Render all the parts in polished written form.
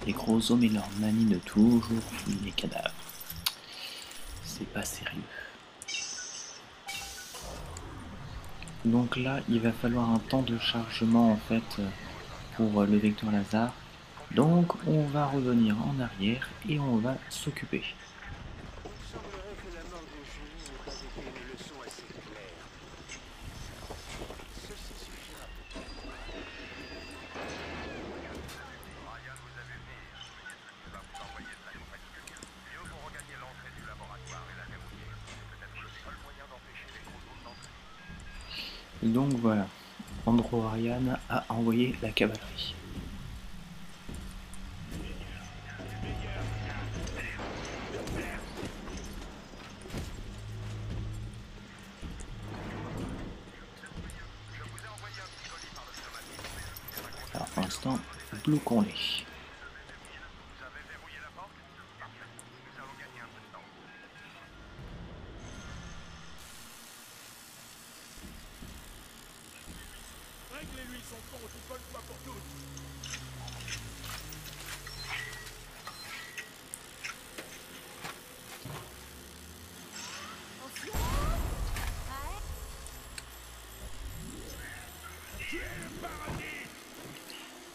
Les gros hommes et leur manie de toujours fouiller les cadavres. C'est pas sérieux. Donc là, il va falloir un temps de chargement en fait pour le vecteur laser. Donc on va revenir en arrière et on va s'occuper. Il semblerait que la mort de Julie n'ait pas été une leçon assez claire. Ceci suffira peut-être. Ryan vous a vu venir. Il va vous envoyer de la compagnie. Mieux vaut regagner l'entrée du laboratoire et la verrouiller. C'est peut-être le seul moyen d'empêcher les gros zooms d'entrer. Donc voilà, Andrew Ryan a envoyé la cavalerie. Alors pour l'instant, bloquons-les. Vous avez verrouillé la porte? Parfait. Nous allons gagner un peu de temps. Réglez-lui son compte une bonne fois pour toutes.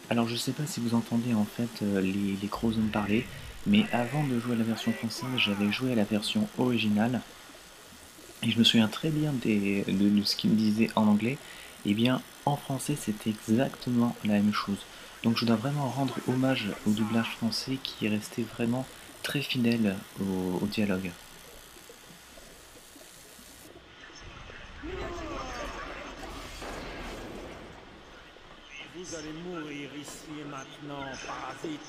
Alors je sais pas si vous entendez en fait les gros hommes parler, mais avant de jouer à la version française, j'avais joué à la version originale, et je me souviens très bien de ce qu'ils me disaient en anglais. Et bien en français c'était exactement la même chose. Donc je dois vraiment rendre hommage au doublage français qui est resté vraiment très fidèle au dialogue. Vous allez mourir ici et maintenant, parasite.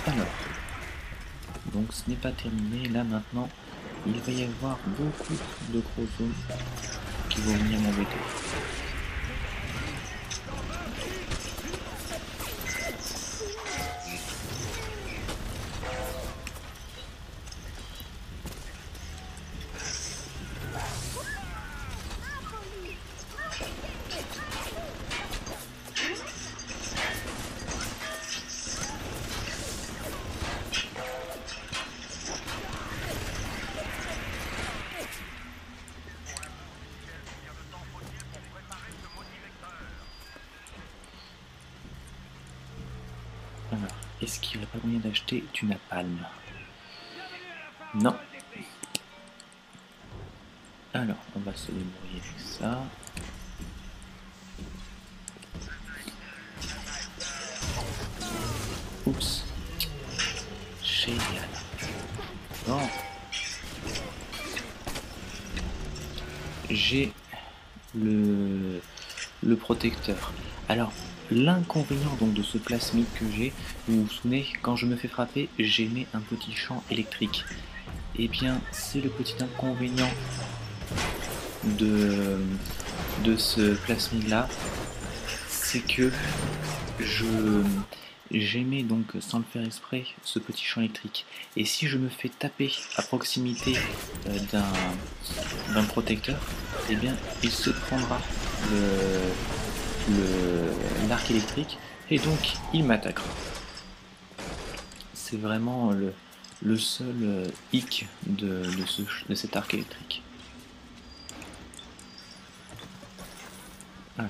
Alors, donc ce n'est pas terminé, là maintenant il va y avoir beaucoup de gros hommes qui vont venir m'embêter. Alors, est-ce qu'il n'y a pas moyen d'acheter du napalm? Non. Alors, on va se débrouiller avec ça. Oups. Génial. Bon. J'ai le protecteur. Alors, l'inconvénient donc de ce plasmide que j'ai, vous vous souvenez, quand je me fais frapper, j'émets un petit champ électrique. Eh bien, c'est le petit inconvénient de ce plasmide là, c'est que je j'émets donc sans le faire exprès ce petit champ électrique, et si je me fais taper à proximité d'un protecteur, eh bien il se prendra l'arc électrique et donc il m'attaquera. C'est vraiment le seul hic de cet arc électrique. Alors.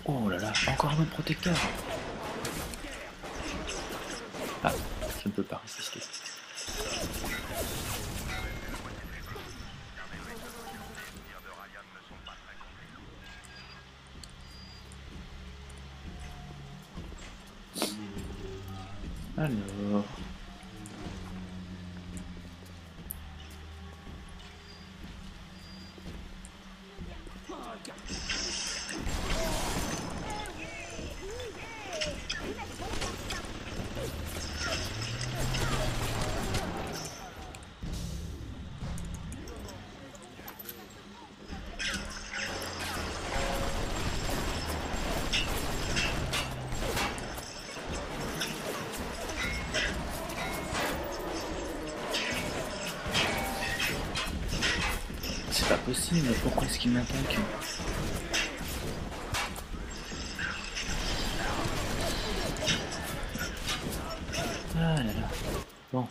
Oh là là, encore un autre protecteur. Ah, je ne peux pas résister. Alors... c'est pas possible, pourquoi est-ce qu'il m'attaque? Ah là là. Bon.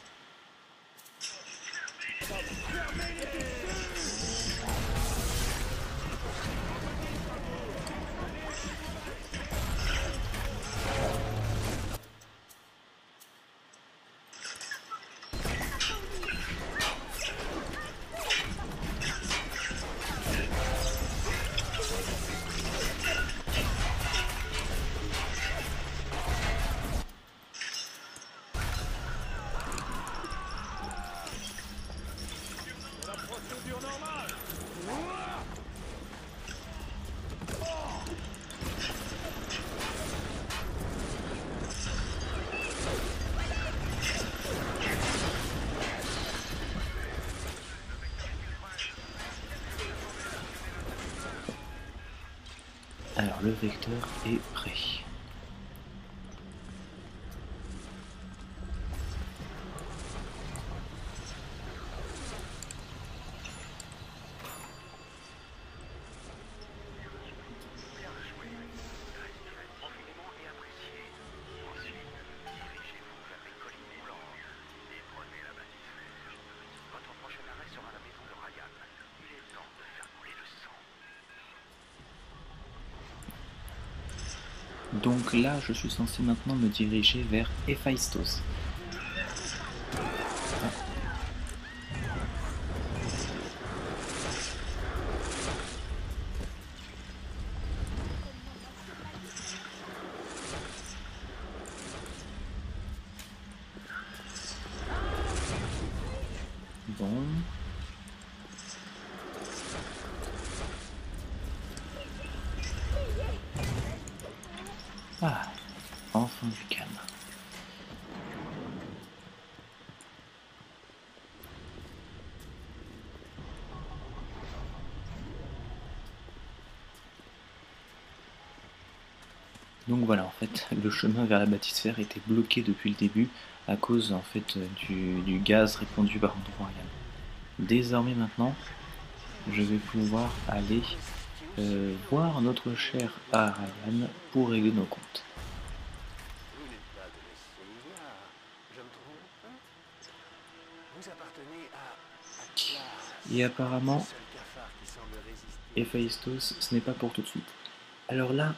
Alors le vecteur est prêt. Profondément et apprécié. Ensuite, dirigez-vous vers les collines blanches et prenez la bâtisse. Votre prochain arrêt sera la maison de Ryan. Il est temps de faire couler le sang. Donc là, je suis censé maintenant me diriger vers Héphaïstos. Bon. Ah, enfin du calme. Donc voilà, en fait, le chemin vers la bâtisphère était bloqué depuis le début à cause en fait du gaz répandu par Andrew Ryan. Désormais maintenant, je vais pouvoir aller voir notre cher Ryan pour régler nos comptes. Vous n'êtes pas de Messénia, je me trompe? Vous appartenez à Atlas, Et apparemment, le seul cafard qui semble résister. Héphaïstos, ce n'est pas pour tout de suite. Alors là,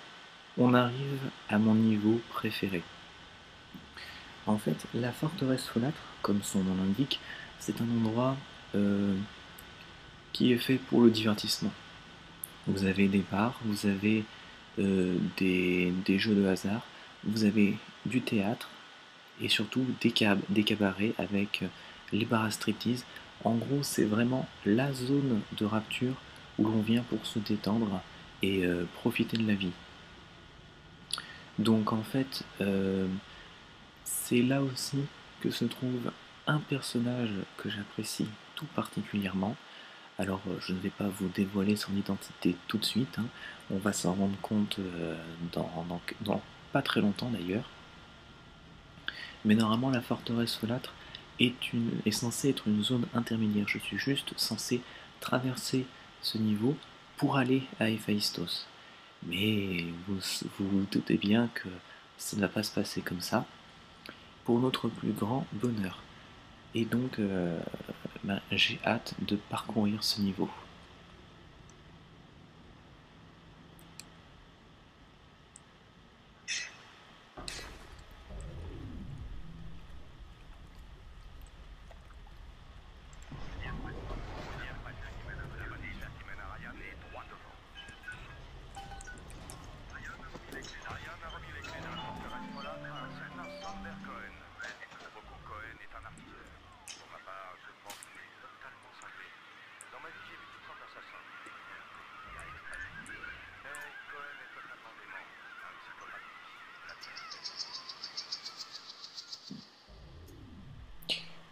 on arrive à mon niveau préféré. En fait, la forteresse folâtre, comme son nom l'indique, c'est un endroit qui est fait pour le divertissement. Vous avez des bars, vous avez des jeux de hasard, vous avez du théâtre et surtout des cabarets avec les bars à striptease. En gros, c'est vraiment la zone de rapture où l'on vient pour se détendre et profiter de la vie. Donc en fait, c'est là aussi que se trouve un personnage que j'apprécie tout particulièrement. Alors je ne vais pas vous dévoiler son identité tout de suite, hein. On va s'en rendre compte dans pas très longtemps d'ailleurs. Mais normalement la forteresse folâtre est censée être une zone intermédiaire. Je suis juste censé traverser ce niveau pour aller à Héphaïstos. Mais vous doutez bien que ça ne va pas se passer comme ça, pour notre plus grand bonheur. Et donc, j'ai hâte de parcourir ce niveau. Ryan a remis les clés de la forteresse folâtre à un certain Sander Cohen. Beaucoup Cohen est un artiste. Pour ma part, je pense qu'il est totalement cinglé. Dans ma vie, j'ai vu toutes sortes d'assassins. Il y a extrême. Mais Cohen est totalement dément. Un psychopathe. La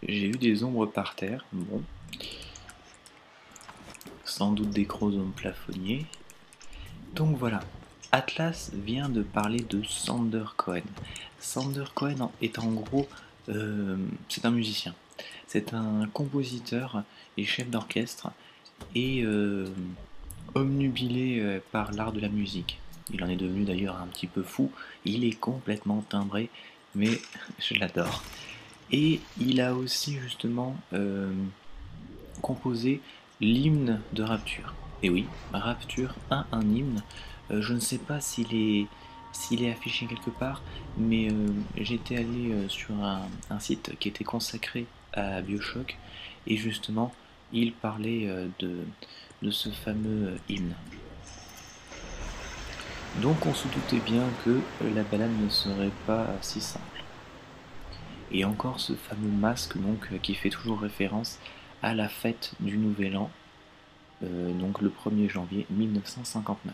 J'ai eu des ombres par terre, bon. Sans doute des chromosomes plafonniers. Donc voilà, Atlas vient de parler de Sander Cohen. Sander Cohen est en gros, c'est un musicien. C'est un compositeur et chef d'orchestre et omnubilé par l'art de la musique. Il en est devenu d'ailleurs un petit peu fou. Il est complètement timbré, mais je l'adore. Et il a aussi justement composé l'hymne de Rapture. Et oui, Rapture a un hymne. Je ne sais pas s'il est affiché quelque part, mais j'étais allé sur un site qui était consacré à BioShock, et justement, il parlait de ce fameux hymne. Donc on se doutait bien que la balade ne serait pas si simple. Et encore ce fameux masque donc qui fait toujours référence à la fête du Nouvel An, donc le 1er janvier 1959.